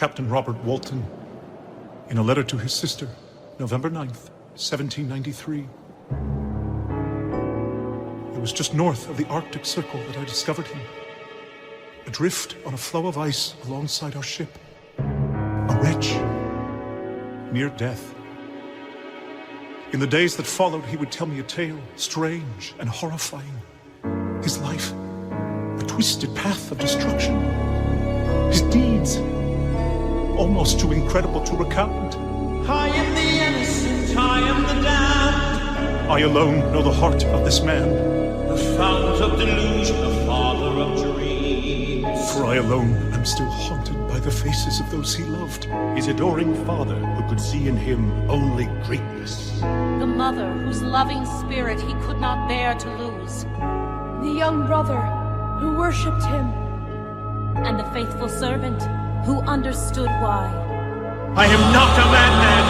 Captain Robert Walton, in a letter to his sister, November 9th, 1793. It was just north of the Arctic Circle that I discovered him, adrift on a floe of ice alongside our ship, a wretch, near death. In the days that followed, he would tell me a tale, strange and horrifying. His life, a twisted path of destruction. His deeds, almost too incredible to recount. I am the innocent, I am the damned. I alone know the heart of this man. The fount of delusion, the father of dreams. For I alone am still haunted by the faces of those he loved. His adoring father, who could see in him only greatness. The mother whose loving spirit he could not bear to lose. The young brother who worshipped him. And the faithful servant who understood why. I am not a madman.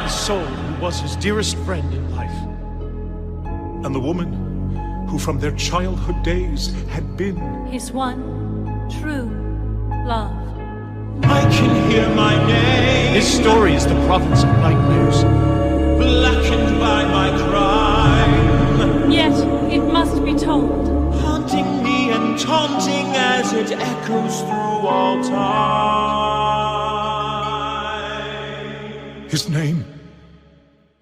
The soul who was his dearest friend in life. And the woman who from their childhood days had been His one true love. I can hear my name. His story is the province of nightmares. Blackened by my crime. Yet it must be told. Haunting me and taunting as it echoes through all time. His name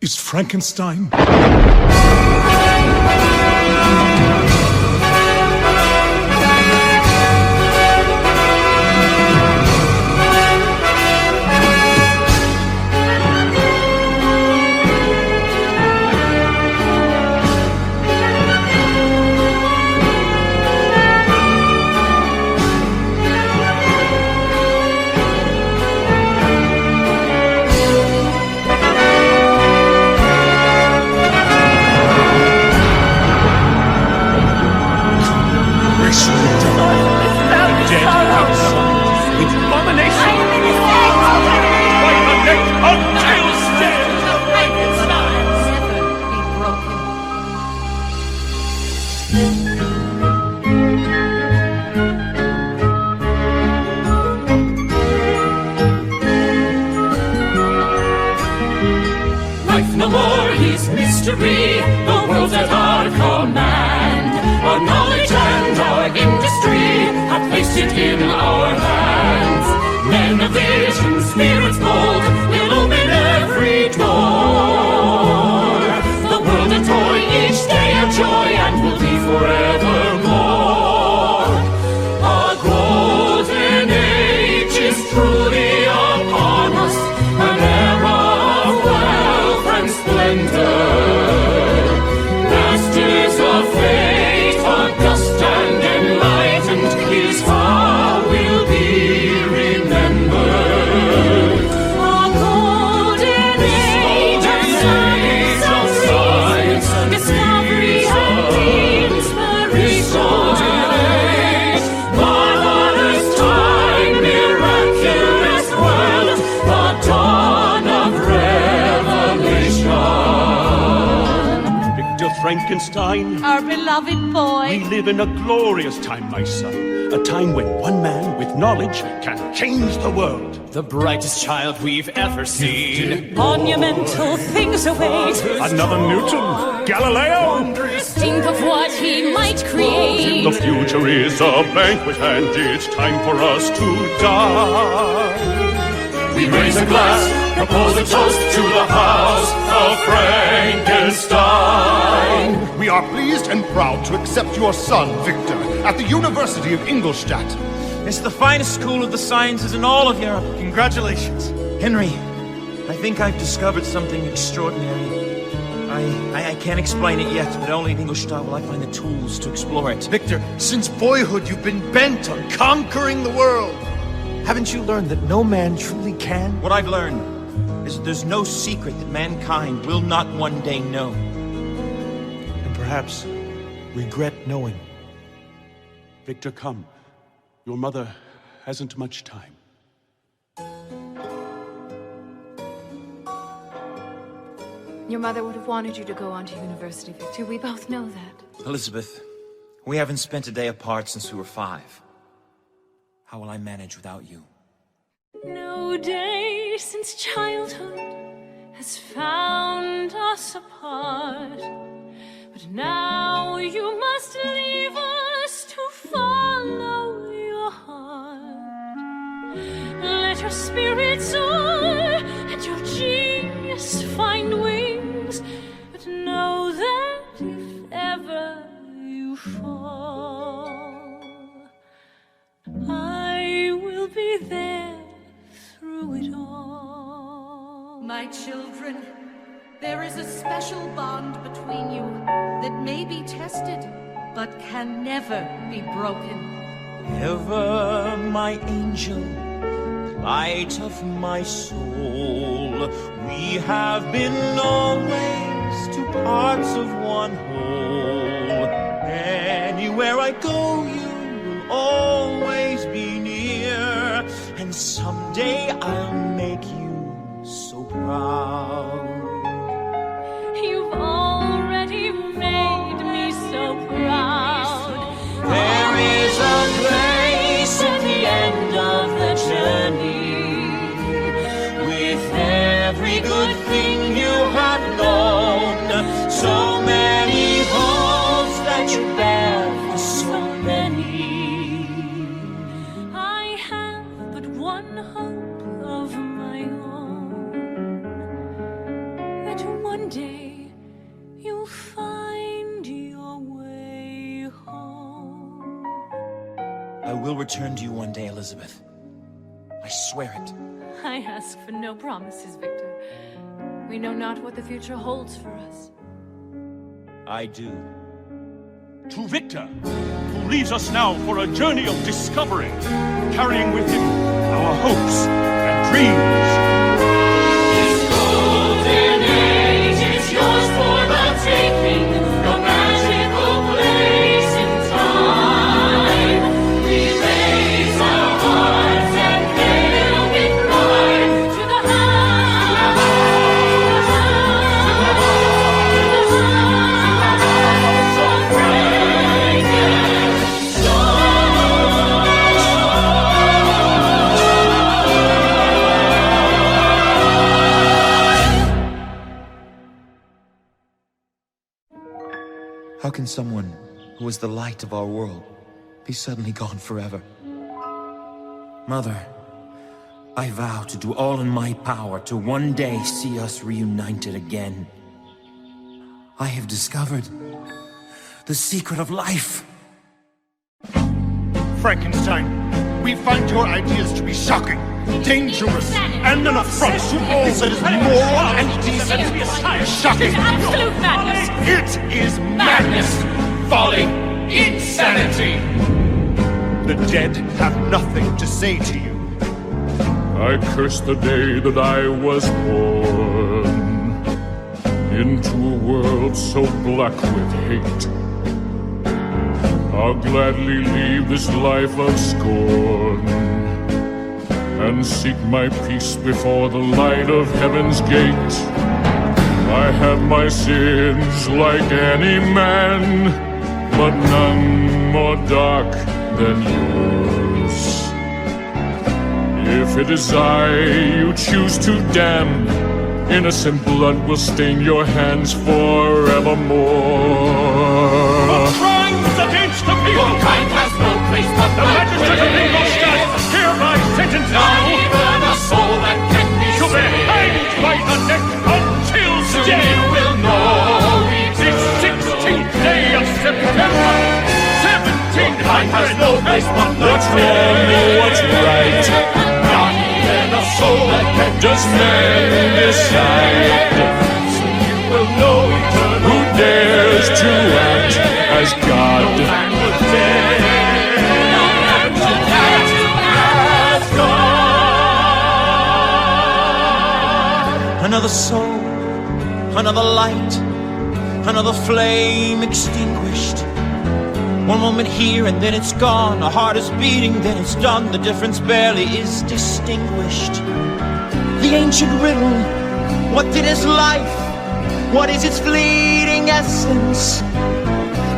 is Frankenstein. No more his mystery, the world's at our command. Our knowledge and our industry have placed it in our hands. Men of vision, spirits bold, will open every door. The world a toy, each day a joy, and will be forevermore. A golden age is truly upon us, an era of wealth and splendor. Masters of fate, august and enlightened, is how we'll be remembered. A golden age of science, discovery and inspiration. Marvelous time, miraculous world, the dawn of revelation. Victor Frankenstein, Our beloved boy. we live in a glorious time, my son. A time when one man with knowledge can change the world. The brightest child we've ever seen. Monumental things await. Another Newton, Galileo. Think of what he might create. The future is a banquet and it's time for us to die. We raise a glass, propose a toast to the house of Frankenstein. We are pleased and proud to accept your son, Victor, at the University of Ingolstadt. It's the finest school of the sciences in all of Europe. Congratulations. Henry, I think I've discovered something extraordinary. I can't explain it yet, but only in Ingolstadt will I find the tools to explore it. Victor, since boyhood you've been bent on conquering the world. Haven't you learned that no man truly can? What I've learned is that there's no secret that mankind will not one day know. And perhaps regret knowing. Victor, come. Your mother hasn't much time. Your mother would have wanted you to go on to university, Victor. We both know that. Elizabeth, we haven't spent a day apart since we were 5. How will I manage without you? No day since childhood has found us apart, but now you must leave us to follow your heart. Let your spirit soar and your genius find wings, but know that if ever you fall, I will be there through it all. My children, there is a special bond between you that may be tested, but can never be broken. Ever my angel, light of my soul, we have been always two parts of one whole. Anywhere I go, you will always be near, and someday I'll make you so proud. You've already made me so proud. There is a place at the end of the journey, with every good thing you have known, so many hopes that you bear for so many. I have but one hope of my own, that one day you'll find your way home. I will return to you one day, Elizabeth. I swear it. I ask for no promises, Victor. We know not what the future holds for us. I do. To Victor, who leaves us now for a journey of discovery, carrying with him our hopes and dreams. This golden age is yours for the taking, your magical place in time. We raise our hearts and hail with pride to the heights of How can someone who was the light of our world be suddenly gone forever? Mother, I vow to do all in my power to one day see us reunited again. I have discovered the secret of life. Frankenstein, we find your ideas to be shocking, dangerous, and an affront to all that is moral and decent. Shocking! Absolute madness! It is madness, folly, insanity! The dead have nothing to say to you. I curse the day that I was born into a world so black with hate. I'll gladly leave this life of scorn and seek my peace before the light of heaven's gate. I have my sins like any man, but none more dark than yours. If it is I you choose to damn, innocent blood will stain your hands forevermore. Crimes against the people! Your kind has no place but The magistrate of legal stands hereby sentence not you even a soul that can be to be hanged saved. by the neck until Soon dead. you will know This 16th day of September, 1700. Kind has no place but the What's wrong or what's right? not even a soul that can Does man decide? Soon you will know eternal Who dares to act as God? man would dare to act as God. Another soul, another light, another flame extinguished. One moment here and then it's gone. A heart is beating, then it's done. The difference barely is distinguished. The ancient riddle, what did is life? What is its fleeting essence?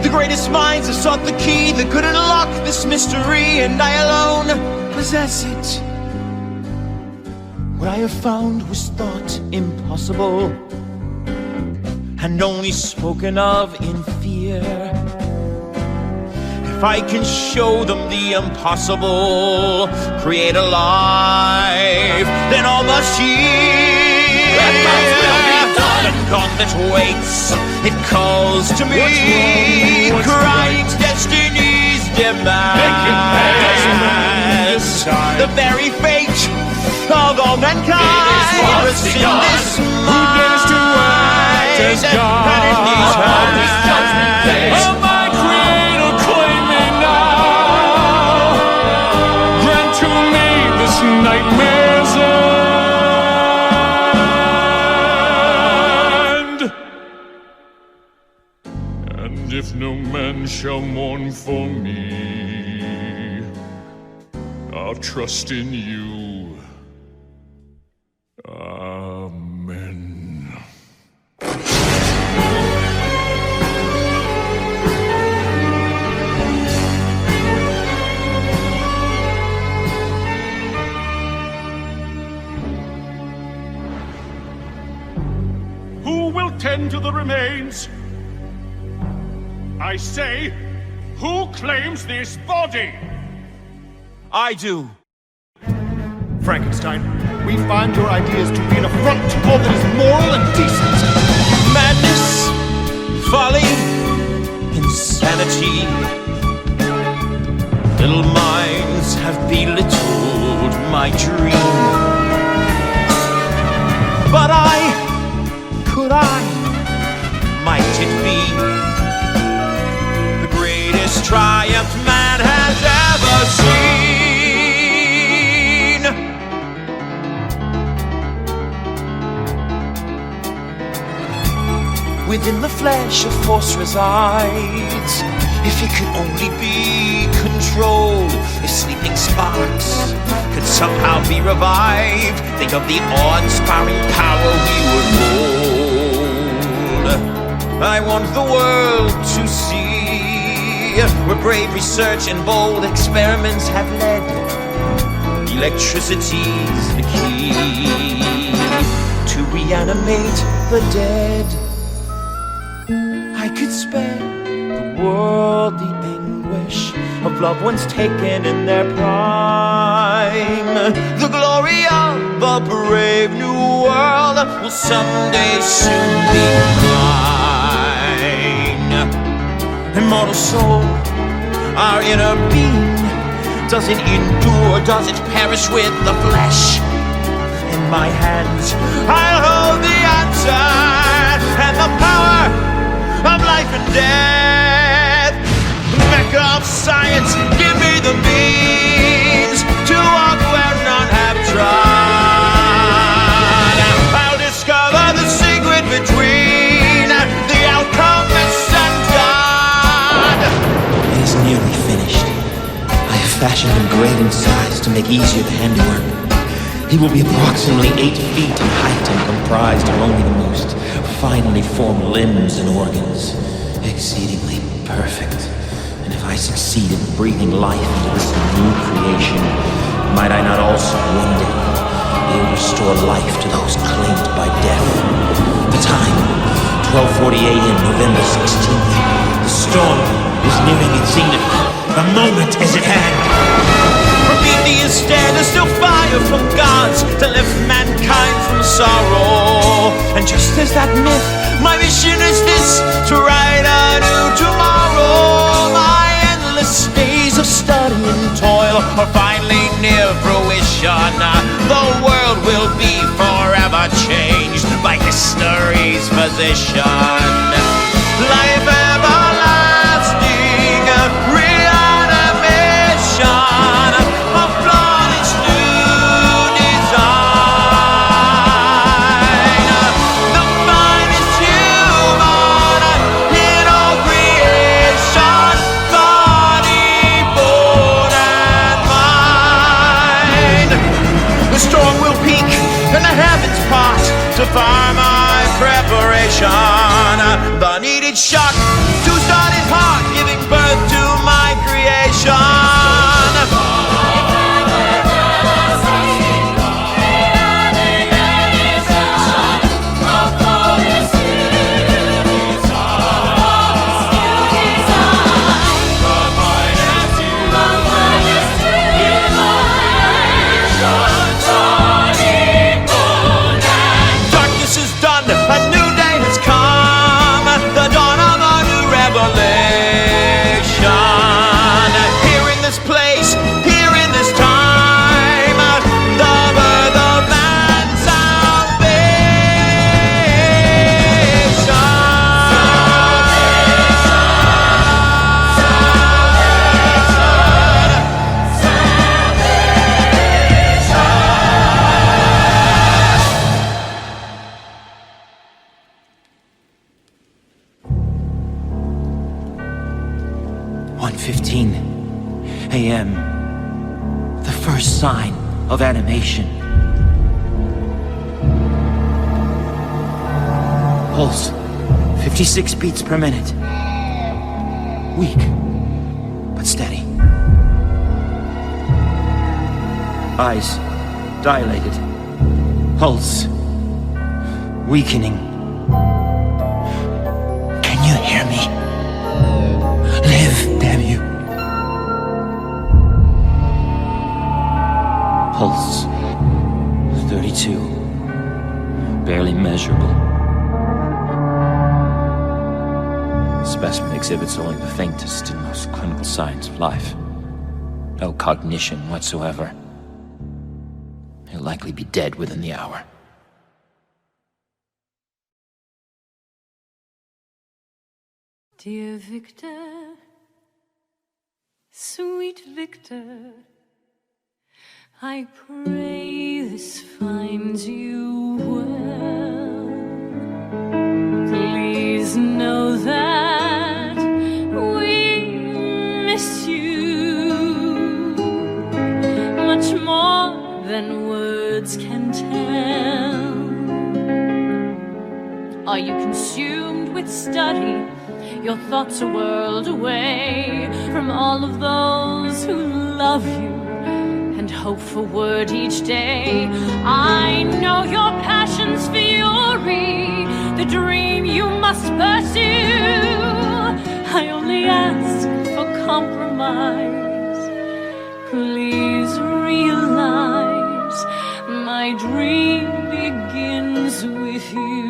The greatest minds have sought the key that could unlock this mystery, and I alone possess it. What I have found was thought impossible, and only spoken of in fear. If I can show them the impossible, create a life, then all must yield. The gauntlet waits, it calls to me, crying destiny's demands. The very fate of all mankind rests in this mind, and in these hands. Oh, my Creator, claim me now. Grant to me this nightmare's end. And if no man shall mourn for me, I'll trust in you. Amen. Who will tend to the remains? I say, who claims this body? I do. Frankenstein, we find your ideas to be an affront to all that is moral and decent. Madness, folly, insanity. Little minds have belittled my dream. But might it be the greatest triumph man has ever seen? Within the flesh a force resides. If it could only be controlled, if sleeping sparks could somehow be revived, think of the awe-inspiring power we would hold. I want the world to see where brave research and bold experiments have led. Electricity's the key to reanimate the dead. I could spare the world the anguish of loved ones taken in their prime. The glory of a brave new world will someday soon be mine. Immortal soul, our inner being, does it endure, does it perish with the flesh? In my hands I'll hold the answer and the power of life and death. Mecca of science, give me the means to walk where none have trod. I'll discover the secret between the alchemist and God. It is nearly finished. I have fashioned him great in size to make easier the handiwork. He will be approximately 8 feet in height and comprised of only the most finely formed limbs and organs, exceedingly perfect. And if I succeed in breathing life into this new creation, might I not also one day be able to restore life to those claimed by death? The time, 12:40 a.m., November 16th. The storm is nearing its zenith. The moment is at hand. Prometheus dead, there's still fire from gods to lift mankind from sorrow. And just as that myth, my mission is this: to write a new tomorrow. My endless days of study and toil are finally near fruition. The world will be forever changed by history's physician. Life everlasting, reanimation of flawless new design. The finest human in all creation, body, bone, and mind. The storm will peak and the heavens part to fire my preparation. The needed shock to start his heart, giving birth to my creation. sign of animation. Pulse, 56 beats per minute. Weak, but steady. Eyes dilated. Pulse weakening. Can you hear me? Live, damn you. Pulse 32. Barely measurable. The specimen exhibits only the faintest and most clinical signs of life. No cognition whatsoever. He'll likely be dead within the hour. Dear Victor, sweet Victor, I pray this finds you well. Please know that we miss you much more than words can tell. Are you consumed with study? Your thoughts are whirled away from all of those who love you and hope for word each day. I know your passion's fury, the dream you must pursue. I only ask for compromise. Please realize my dream begins with you.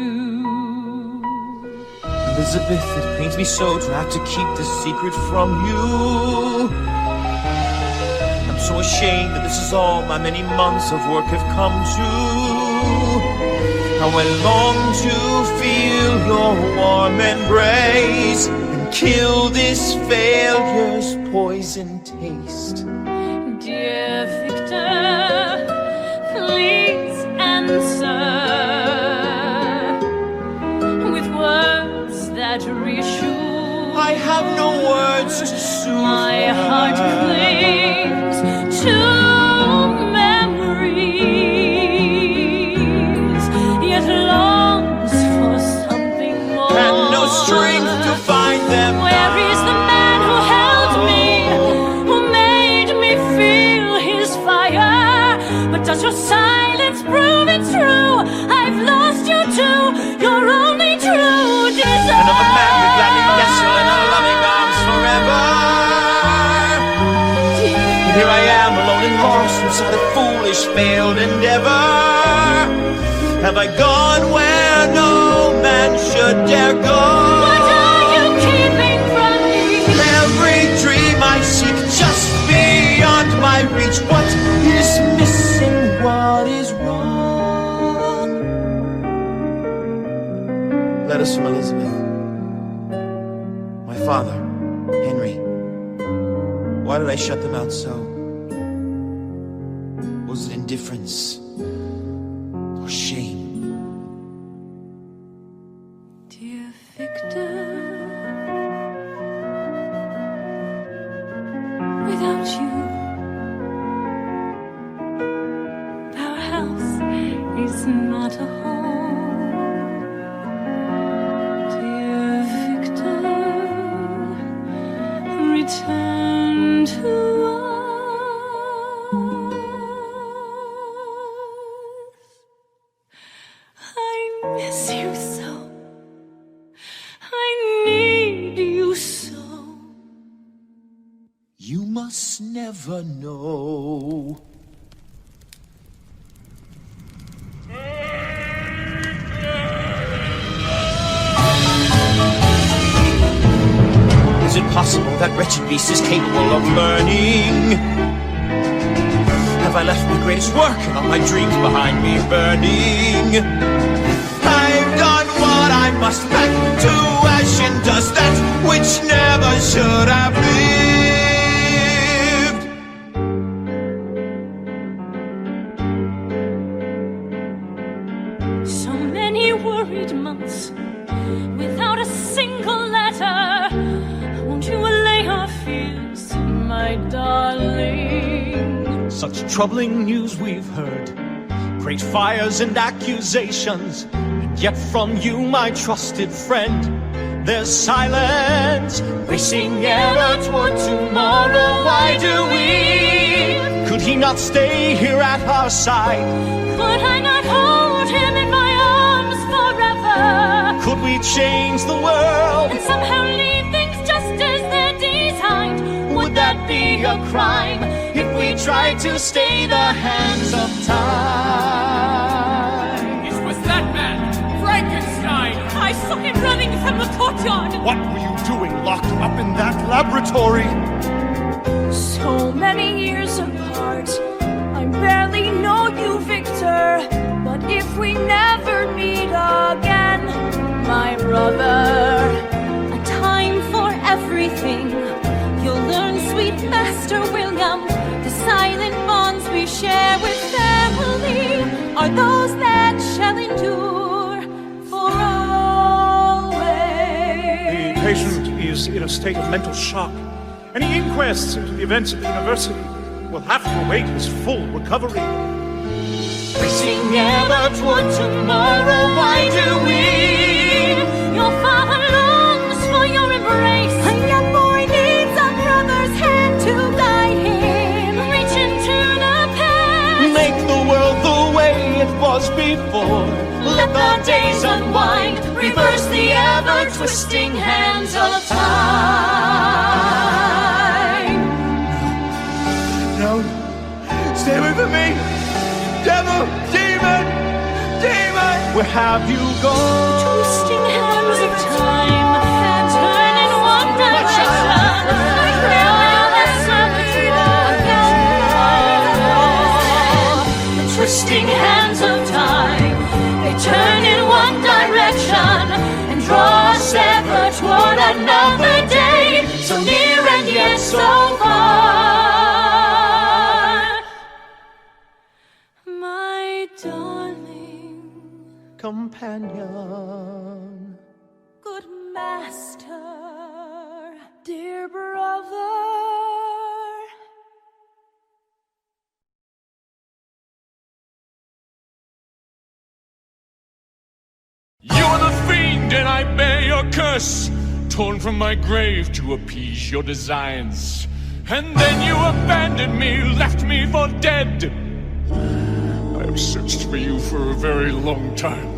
Elizabeth, it pains me so to have to keep this secret from you. I'm so ashamed that this is all my many months of work have come to. How I long to feel your warm embrace and kill this failure's poison taste. Dear Victor, please answer with words that reassure. I have no words to soothe. My heart clings to memories, yet longs for something more. And no strength to find them. Where is the man who held me, who made me feel his fire? But does your silence prove it true? I've lost you too, your only true desire. Another man would gladly nestle in our loving arms forever. And here I am, alone and lost inside a foolish, failed endeavor. Have I gone where no man should dare go? What are you keeping from me? Every dream I seek just beyond my reach. What is missing? What is wrong? Letters from Elizabeth. My father, Henry. Why did I shut them out so? Was it indifference or shame? Dear Victor, without you, our house is not a home. Dear Victor, return to us. I miss you so. I need you so. You must never know. Is it possible that wretched beast is capable of learning? Have I left my greatest work and all my dreams behind me burning? I've done what I must back to ash and dust, that which never should have lived. So many worried months without a single letter. Won't you allay our fears, my darling? Such troubling news we've heard, great fires and accusations, and yet from you, my trusted friend, there's silence. Racing ever toward tomorrow, why do we? Could he not stay here at our side? Could I not hold him in my arms forever? Could we change the world and somehow leave things just as they're designed? Would that be a crime if we tried to stay the hands of time? It was that man, Frankenstein! I saw him running from the courtyard. What were you doing locked up in that laboratory? So many years apart, I barely know you, Victor. But if we never meet again, my brother, a time for everything. You'll learn, sweet Master William, the silent bonds we share with family are those that shall endure for always. The patient is in a state of mental shock. Any inquests into the events at the university will have to await his full recovery. Racing ever toward tomorrow, why do we? Your father longs for your embrace. a young boy needs a brother's hand to guide him. Reach into the past. Make the world the way it was before. Let the days unwind, reverse the ever-twisting hands of time. No. Stay away from me! Devil! Demon! Demon! Where have you gone? Twisting hands of time, turn in one direction. The twisting hands of time, they turn in one direction and draw us ever toward another day, so near and yet so far. My darling companion, Good master, dear brother. You are the fiend, and I bear your curse, torn from my grave to appease your designs. And then you abandoned me, left me for dead. I have searched for you for a very long time.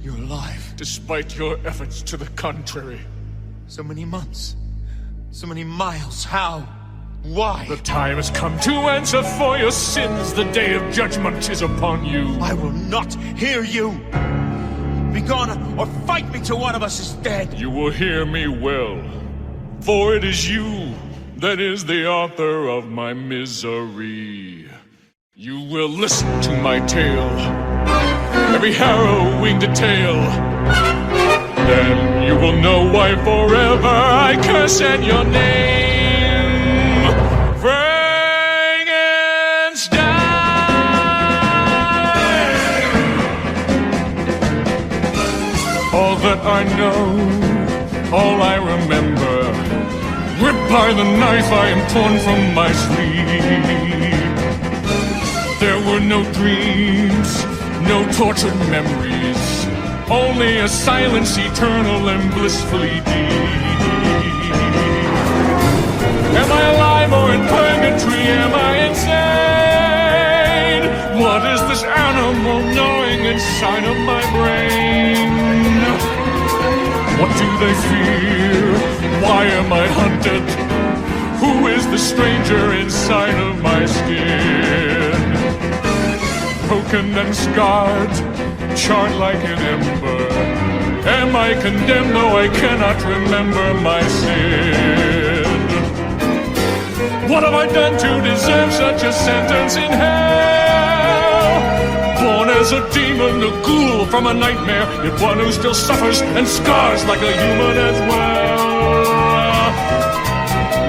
You're alive, despite your efforts to the contrary. So many months. So many miles. How? Why? The time has come to answer for your sins. The day of judgment is upon you. I will not hear you! Be gone, or fight me till one of us is dead! You will hear me well, for it is you that is the author of my misery. You will listen to my tale, every harrowing detail. Then you will know why forever I curse at your name. Frankenstein! All that I know, all I remember, ripped by the knife I am torn from my sleep. There were no dreams, no tortured memories, only a silence eternal and blissfully deep. Am I alive or in purgatory? Am I insane? What is this animal gnawing inside of my brain? What do they fear? Why am I hunted? Who is the stranger inside of my skin? Broken and scarred, charred like an ember. Am I condemned though I cannot remember my sin? What have I done to deserve such a sentence in hell? Born as a demon, a ghoul from a nightmare, yet one who still suffers and scars like a human as well.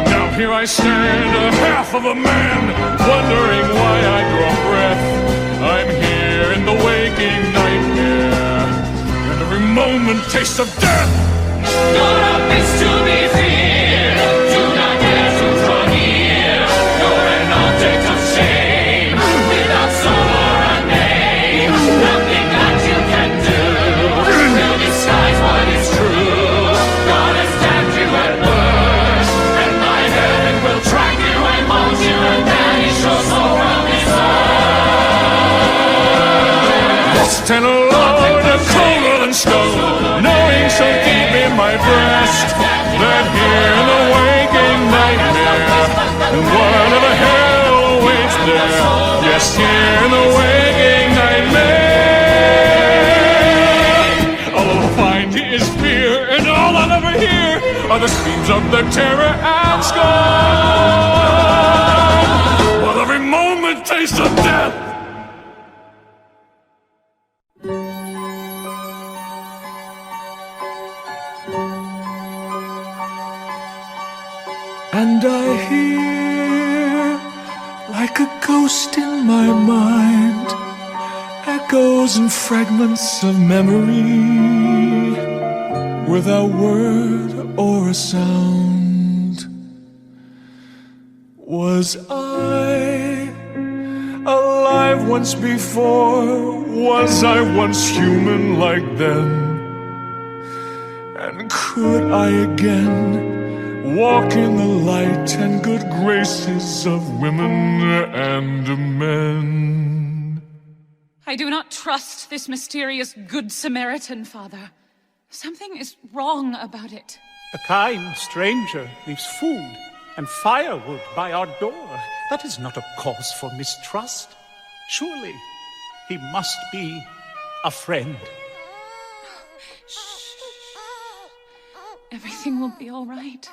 Now here I stand, a half of a man, wondering why I draw breath. I'm here in the waking nightmare, and every moment tastes of death. You're a beast to be feared. Do not dare to draw near. fast and alone, colder than stone, knowing so deep in my breast that here in the waking nightmare, whatever hell awaits there, yes, here in the waking nightmare, all I'll find is fear, and all I'll ever hear are the screams of the terror and scorn, while every moment tastes of death. And I hear, like a ghost in my mind, echoes and fragments of memory, without word or a sound. Was I alive once before? Was I once human like them? And could I again walk in the light and good graces of women and men? I do not trust this mysterious Good Samaritan, Father. Something is wrong about it. A kind stranger leaves food and firewood by our door. That is not a cause for mistrust. Surely he must be a friend. Shh. Everything will be all right.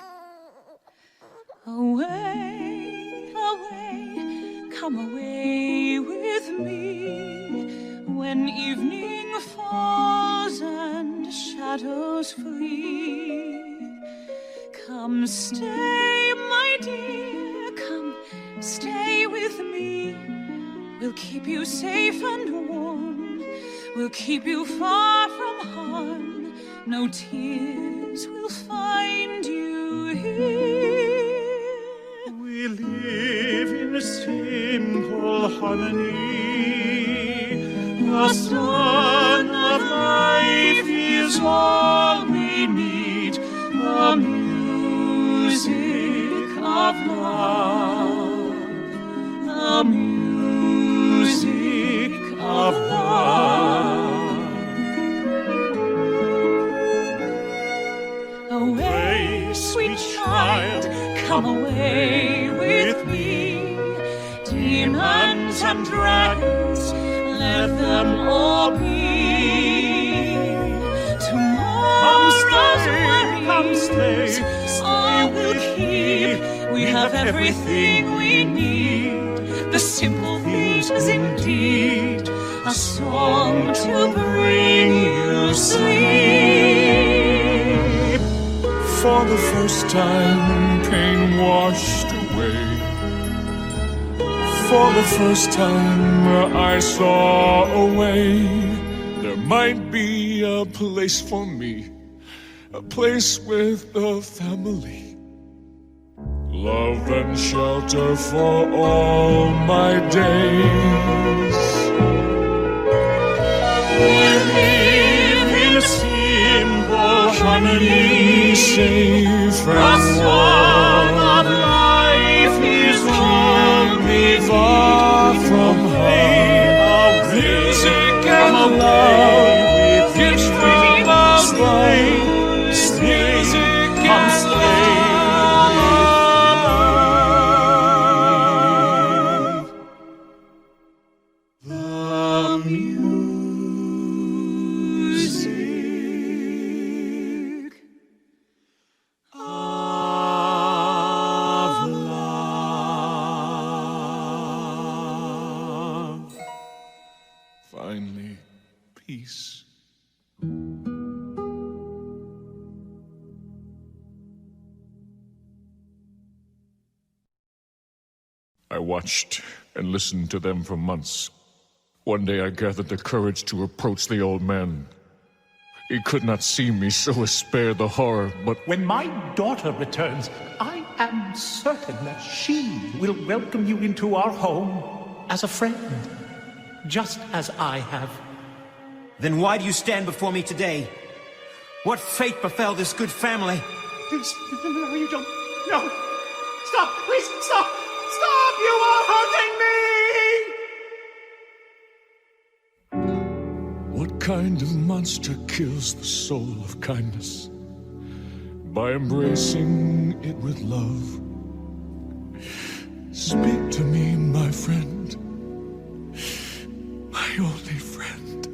Away, away, come away with me, when evening falls and shadows flee. Come stay, my dear, come stay with me. We'll keep you safe and warm, we'll keep you far from harm. No tears will find you here. We live in a simple harmony. The sun of life is all we need. The music of love. The music of love. Away, sweet child, come away with me. Demons and dragons, let them all be. Tomorrow's worries, all we'll keep. We have everything we need. The simple things indeed. A song to bring you sleep. For the first time, pain washed away. For the first time, I saw a way. There might be a place for me, a place with a family, love and shelter for all my days. We live in a simple harmony, safe and warm. Of life is only far from home. Music and love gives from us life. Music and love. The music of love. Finally, peace. I watched and listened to them for months. One day I gathered the courage to approach the old man. He could not see me, so I spared the horror, but When my daughter returns, I am certain that she will welcome you into our home as a friend, just as I have. Then why do you stand before me today? What fate befell this good family? Please, no, you don't. No. Stop, please, stop. Stop, you are hurting me! kind of monster kills the soul of kindness by embracing it with love. Speak to me, my friend, my only friend.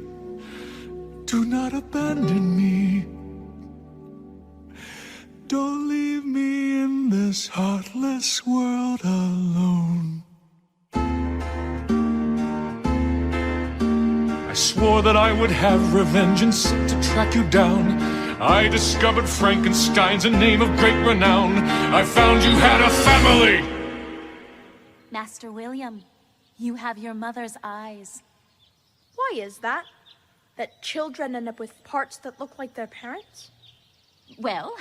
Do not abandon me. Don't leave me in this heartless world alone. I swore that I would have revenge and seek to track you down. I discovered Frankenstein's a name of great renown. I found you had a family. Master William, you have your mother's eyes. Why is that? That children end up with parts that look like their parents? Well,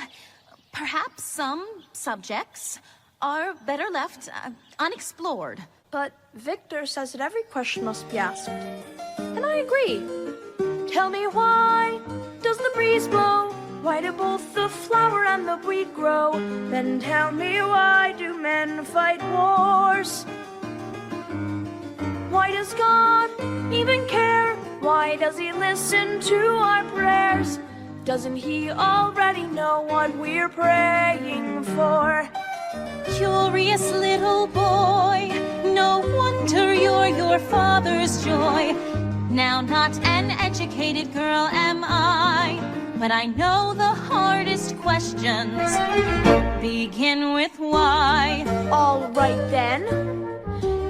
perhaps some subjects are better left unexplored. But Victor says that every question must be asked. And I agree. Tell me, why does the breeze blow? Why do both the flower and the weed grow? Then tell me, why do men fight wars? Why does God even care? Why does he listen to our prayers? Doesn't he already know what we're praying for? Curious little boy, no wonder you're your father's joy. Now not an educated girl am I, but I know the hardest questions begin with why. All right then,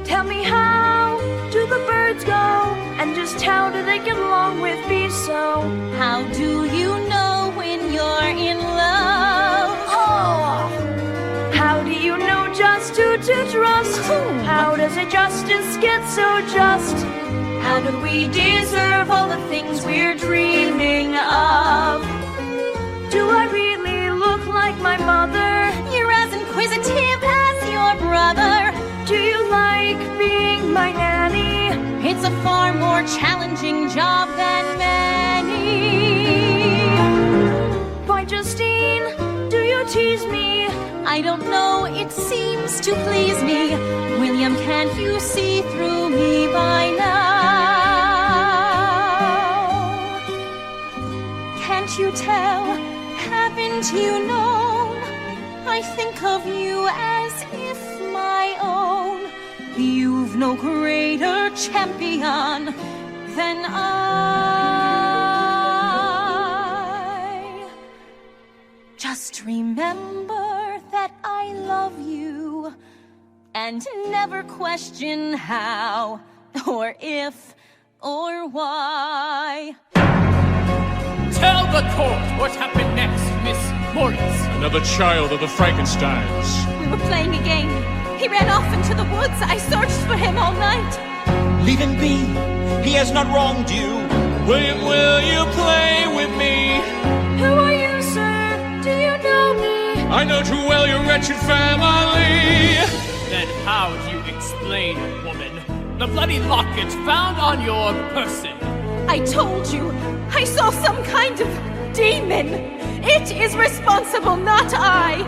tell me, how do the birds go? And just how do they get along with bees so? How do you know when you're in love? Oh! How do you know just who to trust? How does a justice get so just? How do we deserve all the things we're dreaming of? Do I really look like my mother? You're as inquisitive as your brother. Do you like being my nanny? It's a far more challenging job than many. Why, Justine, do you tease me? I don't know, it seems to please me. William, can't you see through me by now? Can't you tell, haven't you known? I think of you as if my own. You've no greater champion than I. Just remember that I love you, and never question how, or if, or why. Tell the court what happened next, Miss Morris. Another child of the Frankensteins. We were playing a game. He ran off into the woods. I searched for him all night. Leave him be. He has not wronged you. William, will you play with me? Who are you, sir? Do you know me? I know too well your wretched family. Then how do you explain, woman, the bloody locket found on your person? I told you, I saw some kind of demon. It is responsible, not I.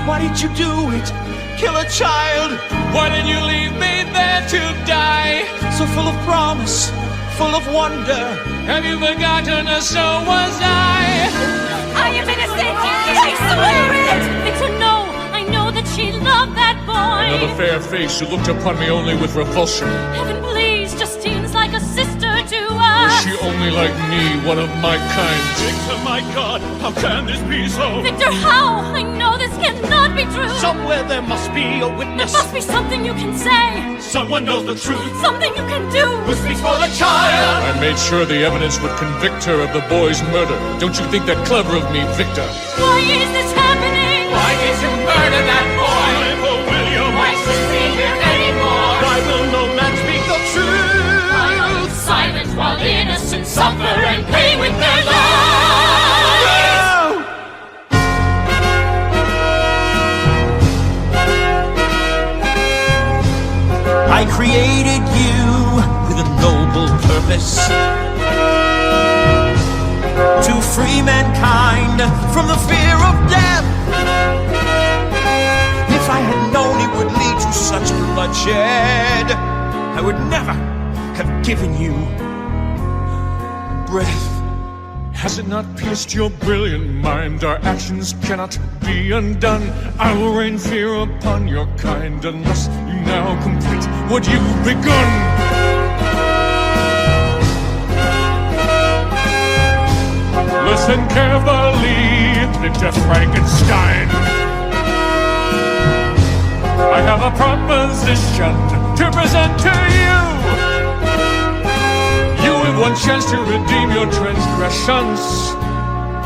Why did you do it? Kill a child? Why did you leave me there to die? So full of promise, full of wonder. Have you forgotten, so was I? I am innocent! I swear it! Victor, no! I know that she loved that boy! Another fair face who looked upon me only with revulsion. Heaven please, Justine's like a sister to us! Was she only like me, one of my kind? Victor, my God, how can this be so? Victor, how? I know this cannot be true! Somewhere there must be a witness. There must be something you can say! Someone knows the truth. Something you can do! Who speaks for the child? I made sure the evidence would convict her of the boy's murder. Don't you think that clever of me, Victor? Why is this happening? Why did you murder that boy? Oh, William, Why should we hear anymore? why will no man speak the truth? Silent while innocents suffer and pay with their lives! I created you with a noble purpose to free mankind from the fear of death. If I had known it would lead to such bloodshed, I would never have given you breath. Has it not pierced your brilliant mind? Our actions cannot be undone. I will rain fear upon your kind unless you now complete what you've begun. Listen carefully, Mr. Frankenstein. I have a proposition to present to you. You have one chance to redeem your transgressions.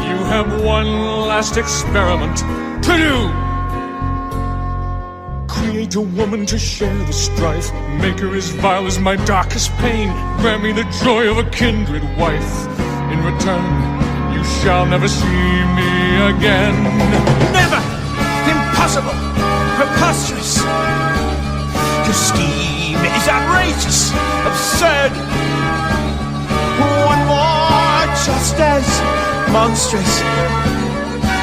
You have one last experiment to do. Create a woman to share the strife. Make her as vile as my darkest pain. Grant me the joy of a kindred wife. In return, you shall never see me again. Never! Impossible! Preposterous! Your scheme is outrageous, absurd. One more just as monstrous.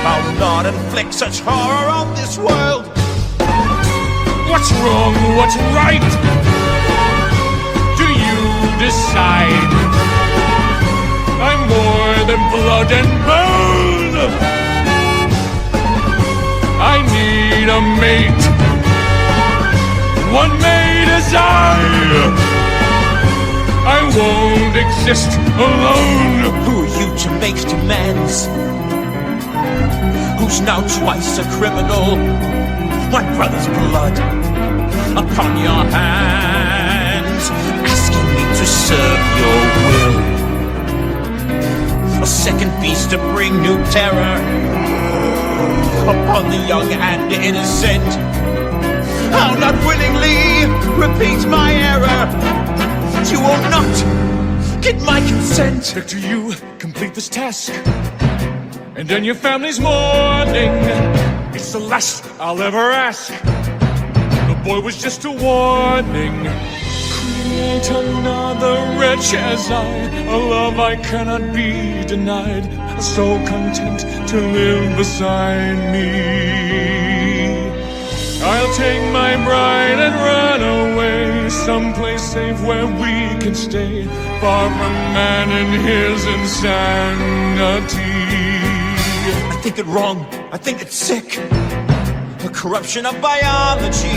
I'll not inflict such horror on this world. What's wrong? What's right? Do you decide? I'm more than blood and bone. I need a mate. One mate as I won't exist alone. Who are you to make demands? Who's now twice a criminal? My brother's blood upon your hands, asking me to serve your will. A second beast to bring new terror upon the young and innocent. I'll not willingly repeat my error. You will not get my consent. Victor, you complete this task, and then your family's mourning. It's the last I'll ever ask. The boy was just a warning. Create another wretch as a love I cannot be denied. So content to live beside me. I'll take my bride and run away, someplace safe where we can stay, far from man and his insanity. I think it wrong, I think it's sick, a corruption of biology.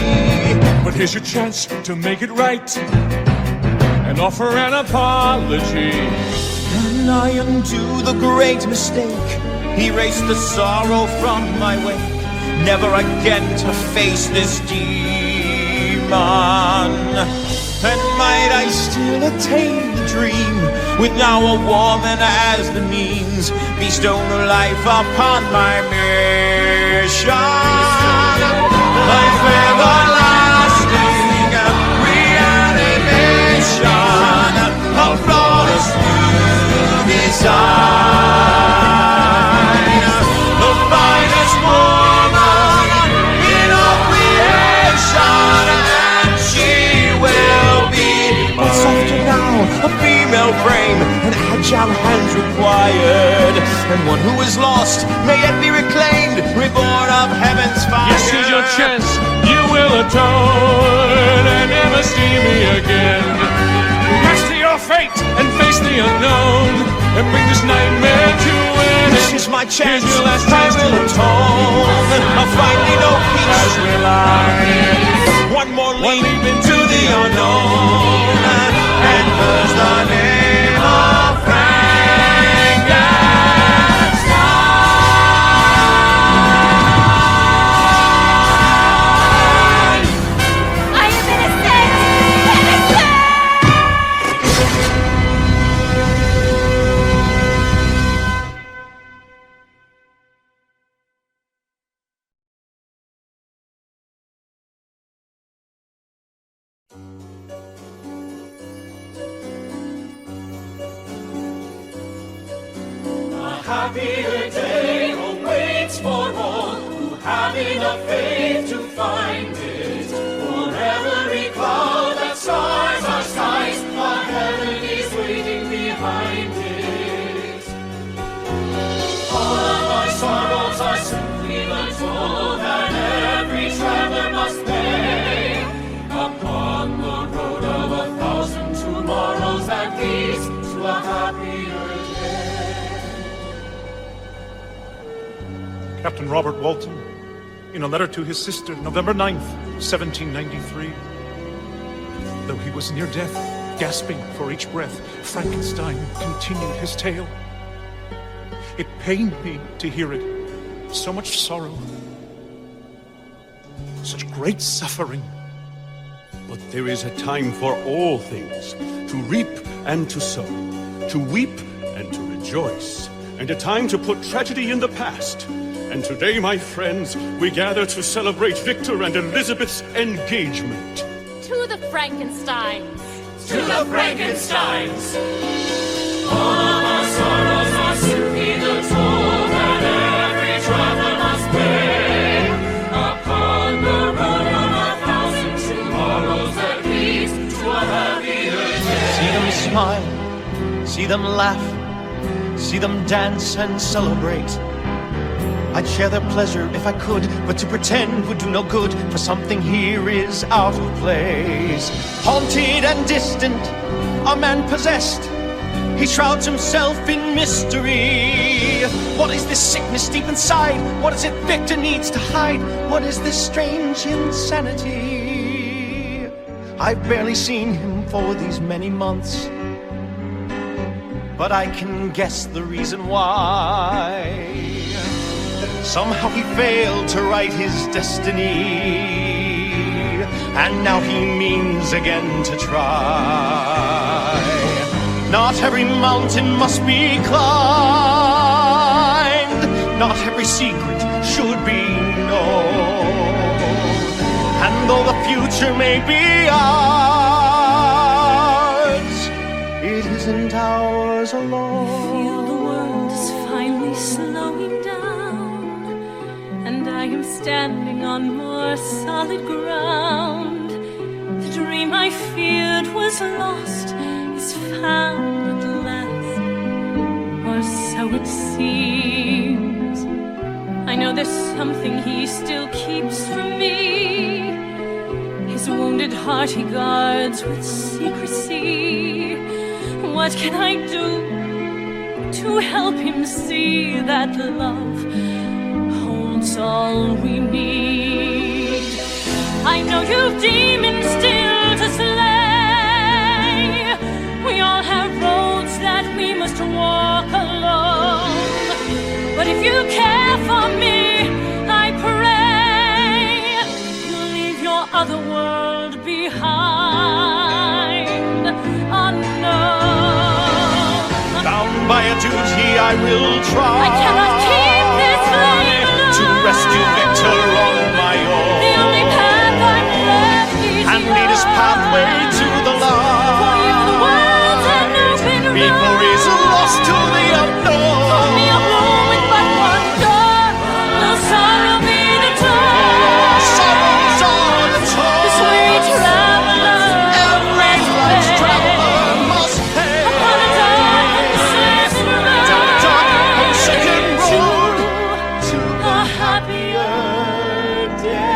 But here's your chance to make it right and offer an apology. And I undo the great mistake, erase the sorrow from my way, never again to face this demon. And might I still attain the dream, with now a woman as the means, bestow new life upon my mission. Life everlasting, reanimation of flawless new design. The finest woman in all creation, and she will be but softer now, a female frame, and agile hands required, and one who is lost may yet be reclaimed, reborn of heaven's fire. This is your chance, you will atone and never see me again. Master your fate and face the unknown, and bring this nightmare to an end. This is my chance, your last I will atone. I'll finally know peace, as will I. One more leap into the unknown, and there's the name of Frankenstein. I am innocent! Happier day awaits for all who have enough faith to find it. For every cloud that stars our skies, our heaven is waiting behind it. All of our sorrows are simply the toll that every traveler must pay. Upon the road of 1,000 tomorrows that leads to a happier day. Captain Robert Walton, in a letter to his sister, November 9th, 1793. Though he was near death, gasping for each breath, Frankenstein continued his tale. It pained me to hear it. So much sorrow, such great suffering. But there is a time for all things, to reap and to sow, to weep and to rejoice, and a time to put tragedy in the past. And today, my friends, we gather to celebrate Victor and Elizabeth's engagement. To the Frankensteins! To the Frankensteins! All of our sorrows are simply the toll that every traveler must pay. Upon the road of 1,000 tomorrows that leads to a happier day. See them smile, see them laugh, see them dance and celebrate. I'd share their pleasure if I could, but to pretend would do no good, for something here is out of place. Haunted and distant, a man possessed, he shrouds himself in mystery. What is this sickness deep inside? What is it Victor needs to hide? What is this strange insanity? I've barely seen him for these many months, but I can guess the reason why. Somehow he failed to write his destiny, and now he means again to try. Not every mountain must be climbed, not every secret should be known. And though the future may be ours, it isn't ours alone. I feel the world is finally slowing down, and I am standing on more solid ground. The dream I feared was lost is found at last, or so it seems. I know there's something he still keeps from me. His wounded heart he guards with secrecy. What can I do to help him see that love holds all we need? I know you've demons still to slay. We all have roads that we must walk alone. But if you care for me, I pray you'll leave your other world behind. Oh no. Bound by a duty I will try. I cannot keep this flame alive. To rescue Victor on my own. The only path I'm left is and lead his pathway to the light. For you the world's an open road. Before he's lost to the unknown. For me a room with but one door. Will sorrow be the toll? Sorrows are the toll. This weary traveler, every life's traveler must pay. Upon a dark forsaken road to a happier day.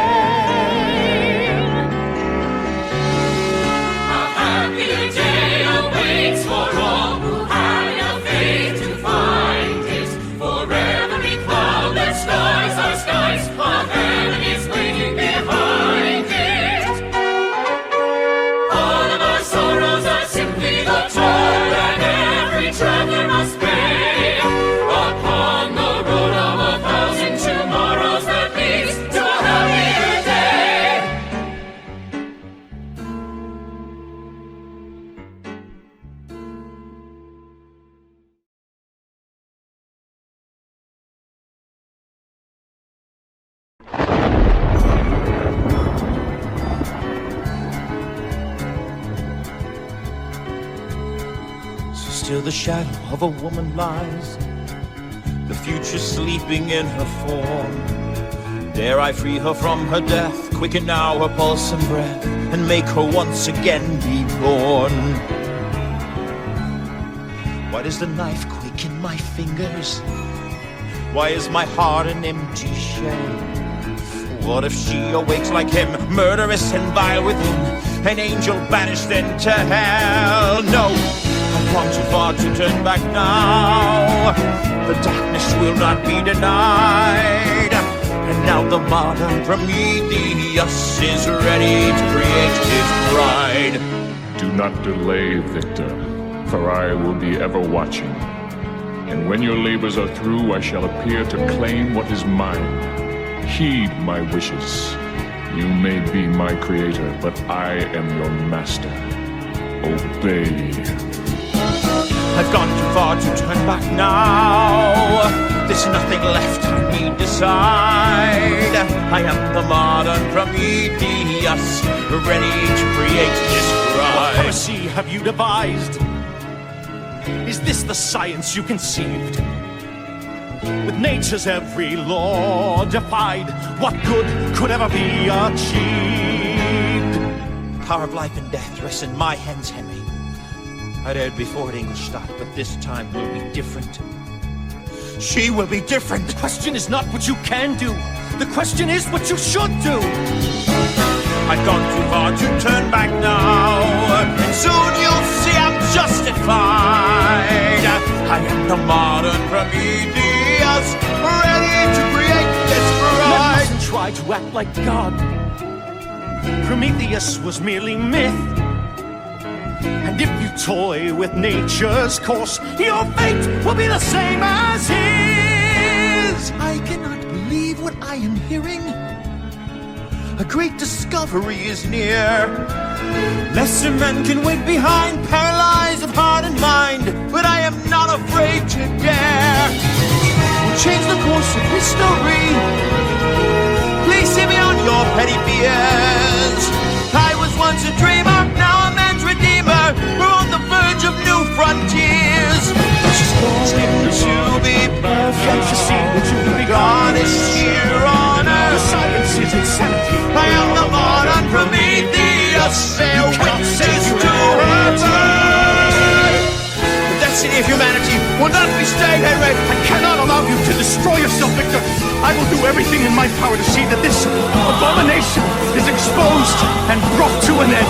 A happier day awaits for all who have enough faith to find it. For every cloud that skies our skies, a heaven is waiting behind it. All of our sorrows are simply the toll that every traveler must pay. Upon the road of 1,000 tomorrows that leads to a happier day. So still the shadow of a woman lies, the future sleeping in her form. Dare I free her from her death, quicken now her pulse and breath, and make her once again be born? Why does the knife quake in my fingers? Why is my heart an empty shell? What if she awakes like him, murderous and vile within, an angel banished into hell? No, I I've gone too far to turn back now. The darkness will not be denied. And now the modern Prometheus is ready to create his bride. Do not delay, Victor, for I will be ever watching. And when your labors are through, I shall appear to claim what is mine. Heed my wishes. You may be my creator, but I am your master. Obey. I've gone too far to turn back now. There's nothing left I need decide. I am the modern Prometheus, ready to create this bride. What heresy have you devised? Is this the science you conceived? With nature's every law defied, what good could ever be achieved? The power of life and death rests in my hands, Henry. I dared before at Ingolstadt, but this time will be different. She will be different. The question is not what you can do. The question is what you should do. I've gone too far to turn back now, and soon you'll see I'm justified. I am the modern Prometheus, ready to create this bride. Let us try to act like God. Prometheus was merely myth. And if you toy with nature's course, your fate will be the same as his. I cannot believe what I am hearing. A great discovery is near. Lesser men can wait behind, paralyzed of heart and mind, but I am not afraid to dare. We'll change the course of history. Please see me on your petty fears. I was once a dreamer, now a man's redeemer. We're on the verge of new frontiers. She's going to be perfect. Can't you see that you will be God is here on earth. Science is insanity. I am the modern Prometheus, sail witnesses to heaven. The destiny of humanity will not be stayed, Henry. I cannot allow you to destroy yourself, Victor. I will do everything in my power to see that this abomination is exposed and brought to an end.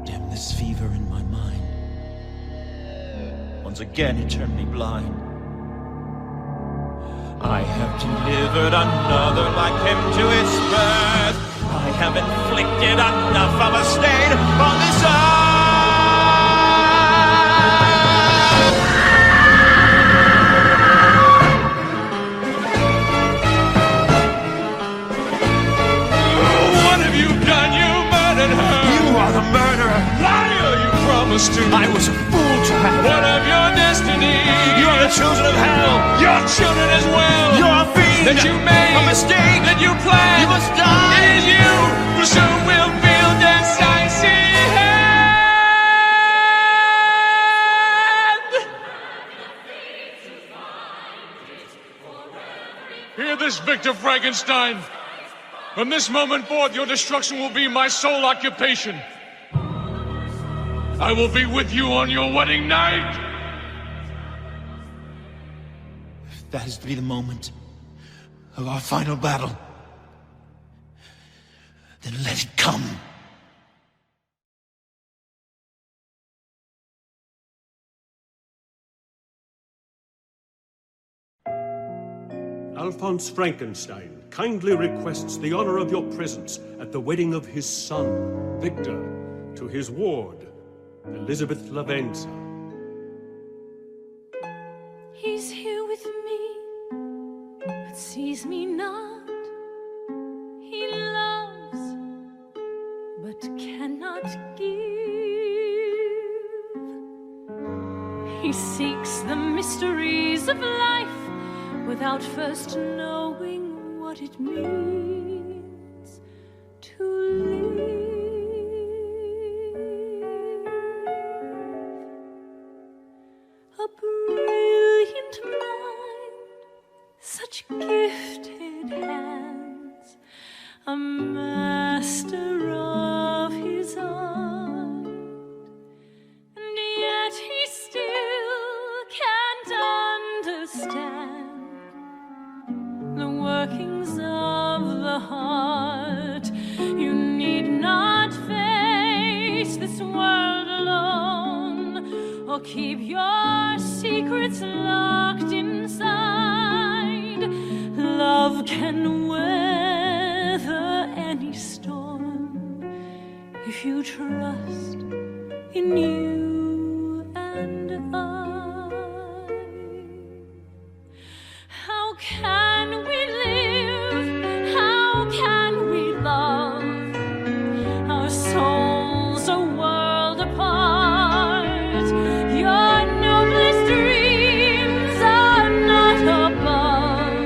Damn this fever in my mind. Once again it turned me blind. I have delivered another like him to its birth. I have inflicted enough of a stain on this earth. What have you done? You murdered her! You are the murderer! Liar! You promised to! I was a fool to have What of your destiny? You are the children of hell! Your children as well! You're a fiend! That you made! A mistake! That you planned! You must die! It is you who soon will feel decisive hand! Hear this, Victor Frankenstein. From this moment forth, your destruction will be my sole occupation. I will be with you on your wedding night. If that is to be the moment of our final battle, then let it come. Alphonse Frankenstein kindly requests the honor of your presence at the wedding of his son, Victor, to his ward, Elizabeth Lavenza. He's here with me, but sees me not. He loves, but cannot give. He seeks the mysteries of life without first knowing what it means to live. A brilliant mind, such gifted hands, a master of his art, and yet he still can keep your secrets locked inside. Love can weather any storm if you trust in you and I. How can we live? How can we love? Our souls a world apart. Your noblest dreams are not above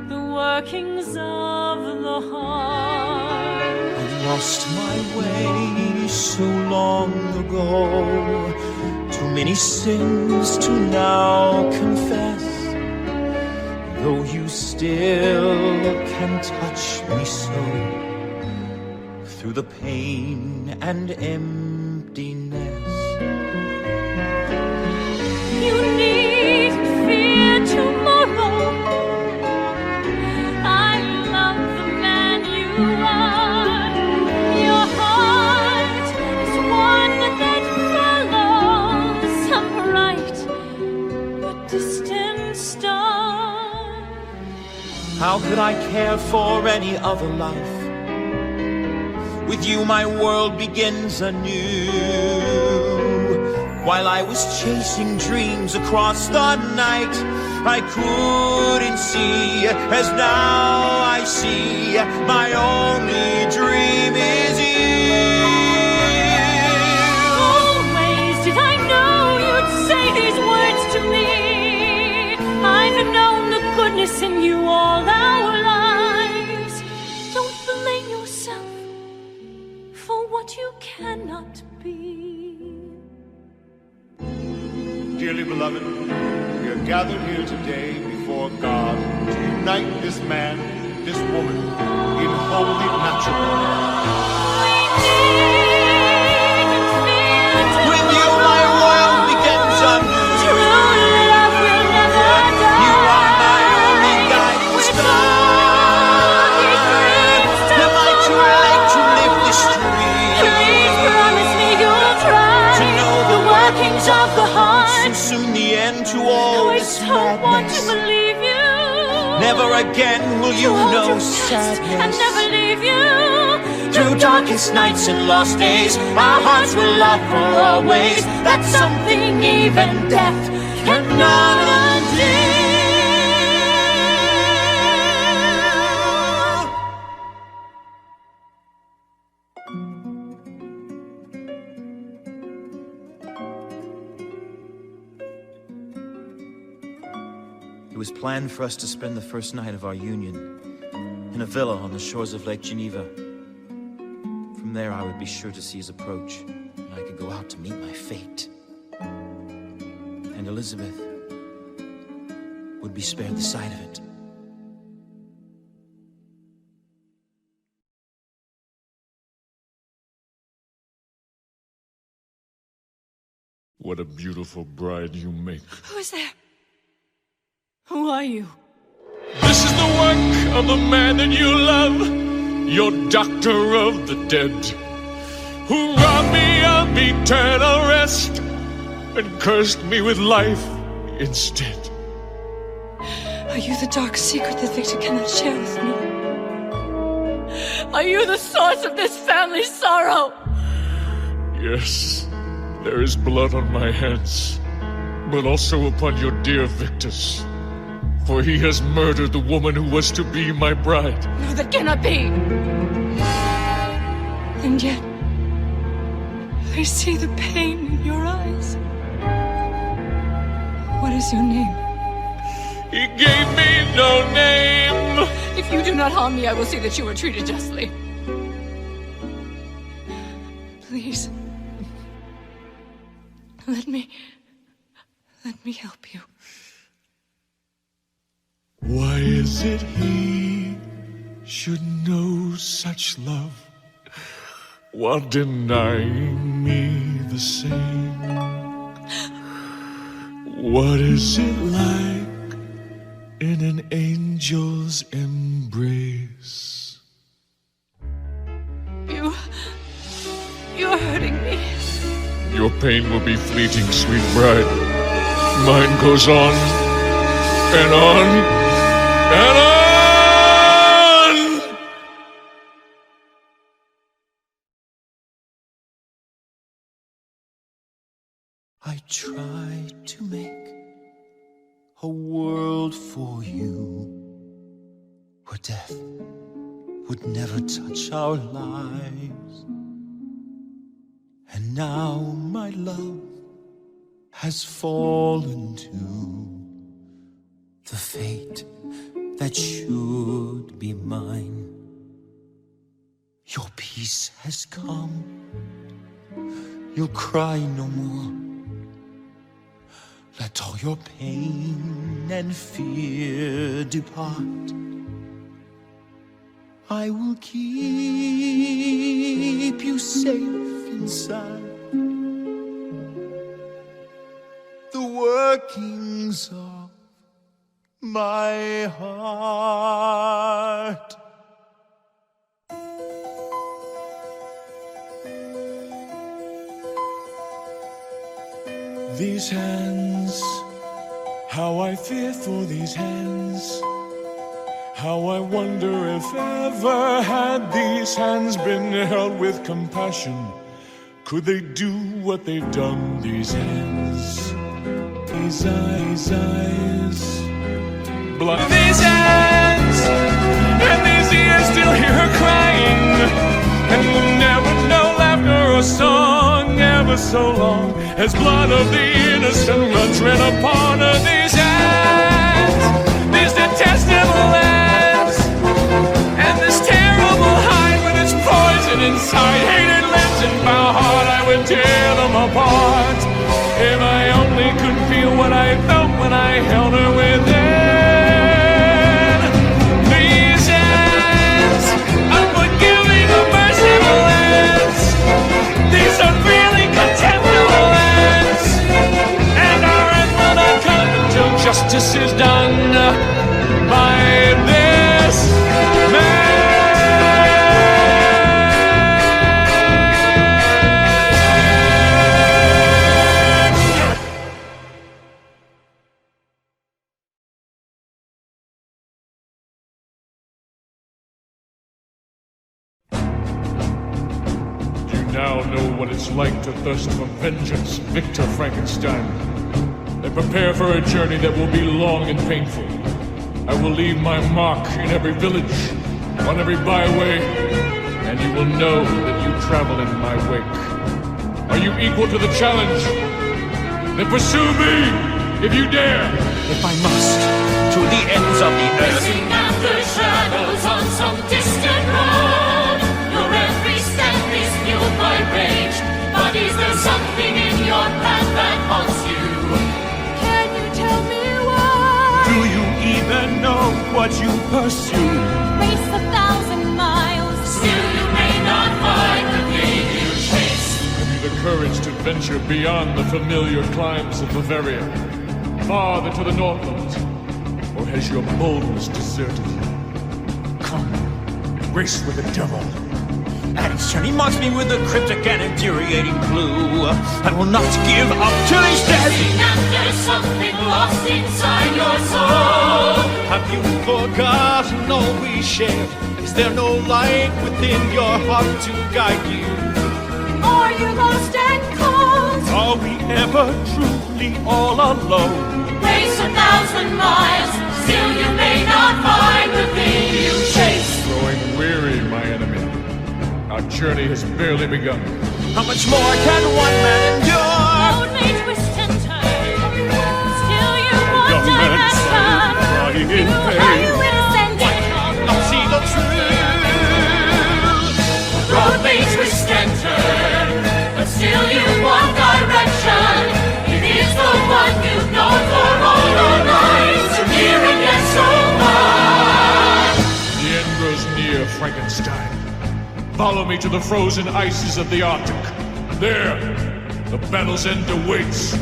the workings of the heart. I lost my way so long ago. Too many sins to now confess. Though you still can touch me so, through the pain and emptiness. You needn't fear tomorrow. I love the man you are. Your heart is one that follows some bright but distant star. How could I care for any other life? With you my world begins anew. While I was chasing dreams across the night, I couldn't see as now I see. My only dream is you. Always did I know you'd say these words to me. I've known the goodness in you all our lives. Don't blame yourself for what you cannot be. Dearly beloved, we are gathered here today before God to unite this man, this woman, in holy matrimony. With you my world begins anew. True love will never die. You are my only guiding star. Am I too late to live this dream? Please promise me you'll try to know the workings of the heart. And soon the end to all I this don't want to madness. believe you. Never again will you Hold know your fast sadness. and never leave you. Through darkest nights and lost days, our hearts will love for always. That's something even death cannot undo. It was planned for us to spend the first night of our union in a villa on the shores of Lake Geneva. From there, I would be sure to see his approach, and I could go out to meet my fate. And Elizabeth would be spared the sight of it. What a beautiful bride you make. Who is there? Who are you? This is the work of the man that you love, your doctor of the dead, who robbed me of eternal rest and cursed me with life instead. Are you the dark secret that Victor cannot share with me? Are you the source of this family's sorrow? Yes, there is blood on my hands, but also upon your dear Victor's. For he has murdered the woman who was to be my bride. No, that cannot be. And yet, I see the pain in your eyes. What is your name? He gave me no name. If you do not harm me, I will see that you are treated justly. Please. Let me help you. Why is it he should know such love while denying me the same? What is it like in an angel's embrace? You're hurting me. Your pain will be fleeting, sweet bride. Mine goes on and on and on. I tried to make a world for you where death would never touch our lives. And now my love has fallen to the fate that should be mine. Your peace has come. You'll cry no more. Let all your pain and fear depart. I will keep you safe inside the workings of my heart. These hands, how I fear for these hands. How I wonder if ever had these hands been held with compassion, could they do what they've done, these hands? These eyes, blind. These hands, and these ears still hear her crying, and will never know laughter or song ever so long as blood of the innocent runs red upon her. These hands, these detestable hands, and this terrible hide with its poison inside. Hated lips and foul heart, I would tear them apart if I only could feel what I felt when I held her within. These hands, unforgiving, merciful hands, these unfeeling, contemptible hands, and our end will not come until justice is done by this man. You now know what it's like to thirst for vengeance, Victor Frankenstein. Then prepare for a journey that will be long and painful. I will leave my mark in every village, on every byway, and you will know that you travel in my wake. Are you equal to the challenge? Then pursue me, if you dare. If I must, to the ends of the earth. Chasing after shadows on some distant road. Your every step is fueled by rage. But is there something in your path that haunts you? Can you tell me why? Do you even know what you pursue? Race 1,000 miles. Still you may not find the thing you chase. Have you the courage to venture beyond the familiar climes of Bavaria, farther to the northland? Or has your boldness deserted you? Come, race with the devil. And his journey marks me with a cryptic and infuriating clue. I will not give up till he's dead. Chasing after something lost inside your soul. Have you forgotten all we shared? Is there no light within your heart to guide you? Are you lost and cold? Are we ever truly all alone? Race 1,000 miles. Still you may not find the thing you chase. Growing weary, my enemy. Our journey has barely begun. How much more can one man endure? Road may twist and turn. Still you want direction. Are you innocent? Not see the truth. Road may twist and turn, but still you want direction. It is the one you've known for all your life. So near and yet so far. The end grows near, Frankenstein. Follow me to the frozen ices of the Arctic. There, the battle's end awaits.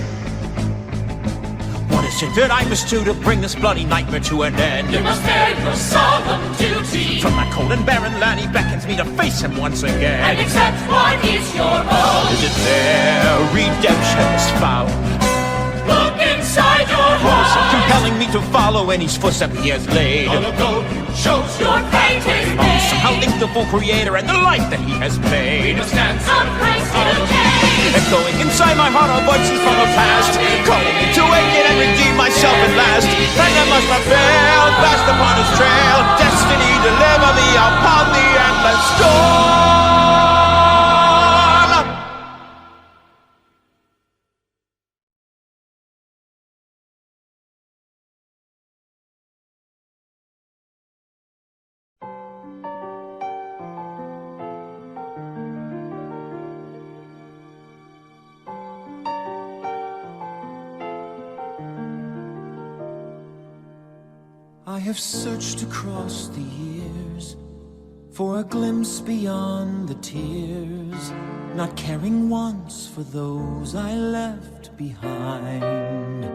What is misfortune that I must do to bring this bloody nightmare to an end. You must bear your solemn duty. From that cold and barren land he beckons me to face him once again. And accept what is your own. Is it there redemption is found? Look inside your heart. Compelling me to follow in his footsteps he has laid. On a road shows your fate is made. Somehow link the full creator and the life that he has made. We must dance on Christ today. Echoing inside my heart are voices from the past, calling me to awaken and redeem myself at last. And I must not fail, fast upon his trail. Destiny deliver me upon the endless storm. I have searched across the years for a glimpse beyond the tears, not caring once for those I left behind.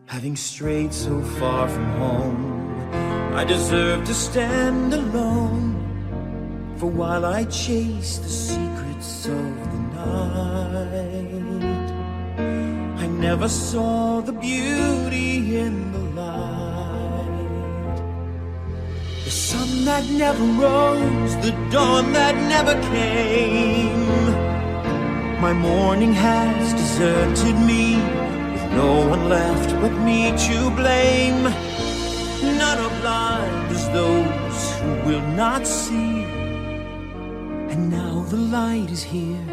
Having strayed so far from home, I deserve to stand alone. For while I chase the secrets of the night, I never saw the beauty in the light. The sun that never rose, the dawn that never came. My morning has deserted me, with no one left but me to blame. None are blind as those who will not see. And now the light is here,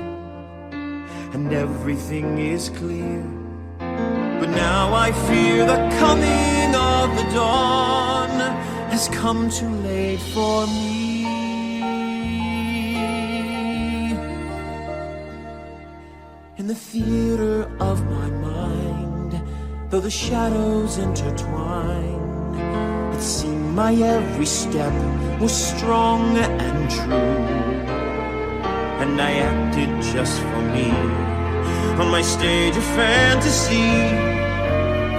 and everything is clear. But now I fear the coming of the dawn has come too late for me. In the theater of my mind, though the shadows intertwine, it seemed my every step was strong and true. And I acted just for me on my stage of fantasy.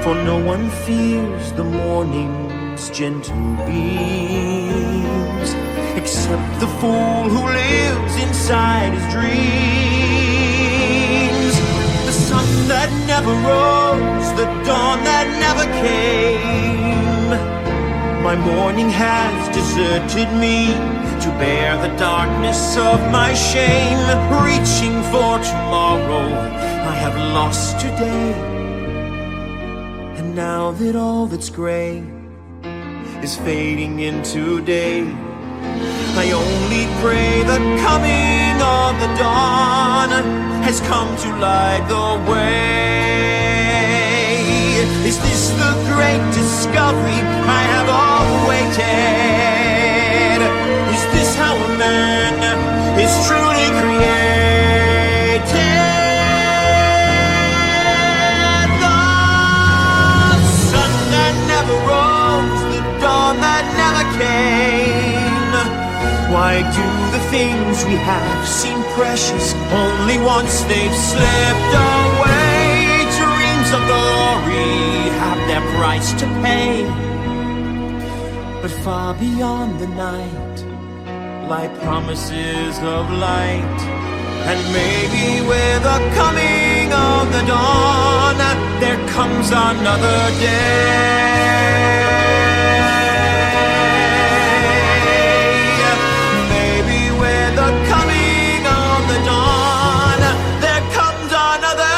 For no one fears the morning's gentle beams, except the fool who lives inside his dreams. The sun that never rose, the dawn that never came. My morning has deserted me to bear the darkness of my shame. Reaching for tomorrow, I have lost today. And now that all that's gray is fading into day, I only pray the coming of the dawn has come to light the way. Is this the great discovery I have all awaited? Is this how a man is truly created? The sun that never rose, the dawn that never came. Why do the things we have seem precious only once they've slipped away? Dreams of glory have their price to pay, but far beyond the night lie promises of light. And maybe with the coming of the dawn, there comes another day. Maybe with the coming of the dawn, there comes another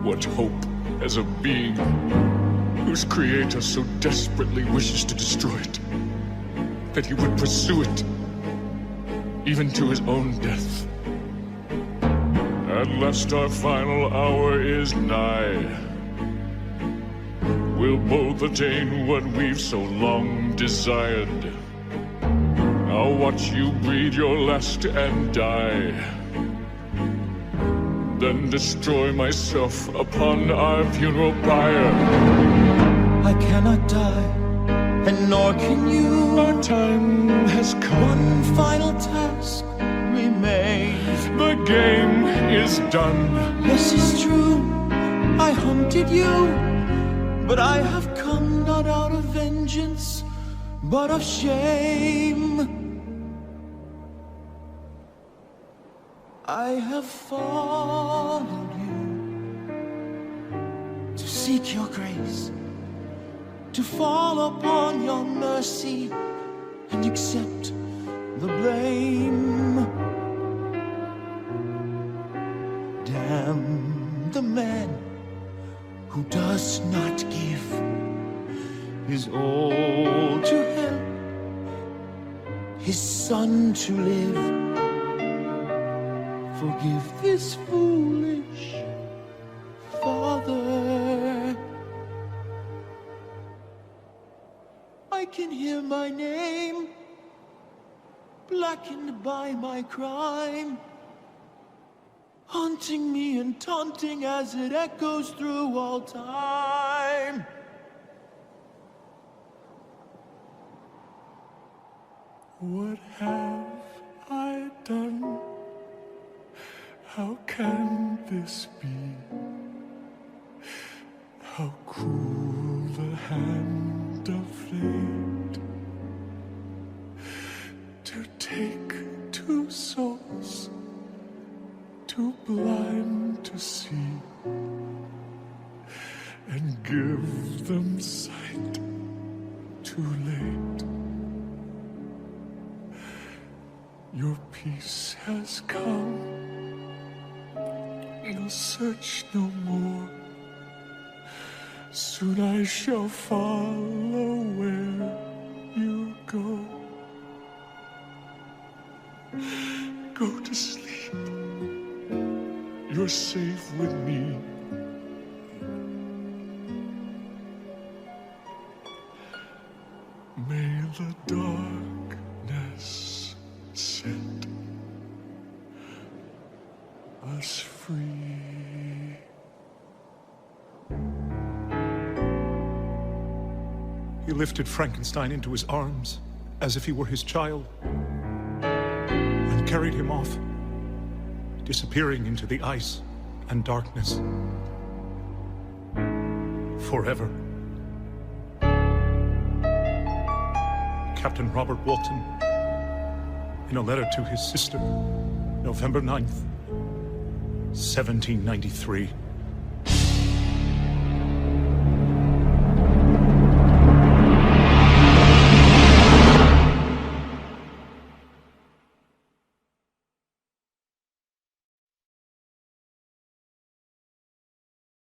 What hope as a being whose creator so desperately wishes to destroy it, that he would pursue it, even to his own death. At last our final hour is nigh. We'll both attain what we've so long desired. I'll watch you breathe your last and die, then destroy myself upon our funeral pyre. I cannot die, and nor can you. Our time has come. One final task remains. The game is done. Yes, it's true, I hunted you, but I have come not out of vengeance, but of shame. I have followed you to seek your grace, to fall upon your mercy and accept the blame. Damn the man who does not give his all to help his son to live. Forgive this foolish father. I can hear my name blackened by my crime, haunting me and taunting as it echoes through all time. What have I done? How can this be? How cruel the hand of fate, to take two souls, too blind to see, and give them sight too late. Your peace has come. You'll search no more. Soon I shall follow where you go. Go to sleep. You're safe with me. May the darkness set us free. He lifted Frankenstein into his arms as if he were his child and carried him off, disappearing into the ice and darkness forever. Captain Robert Walton, in a letter to his sister, November 9th, 1793.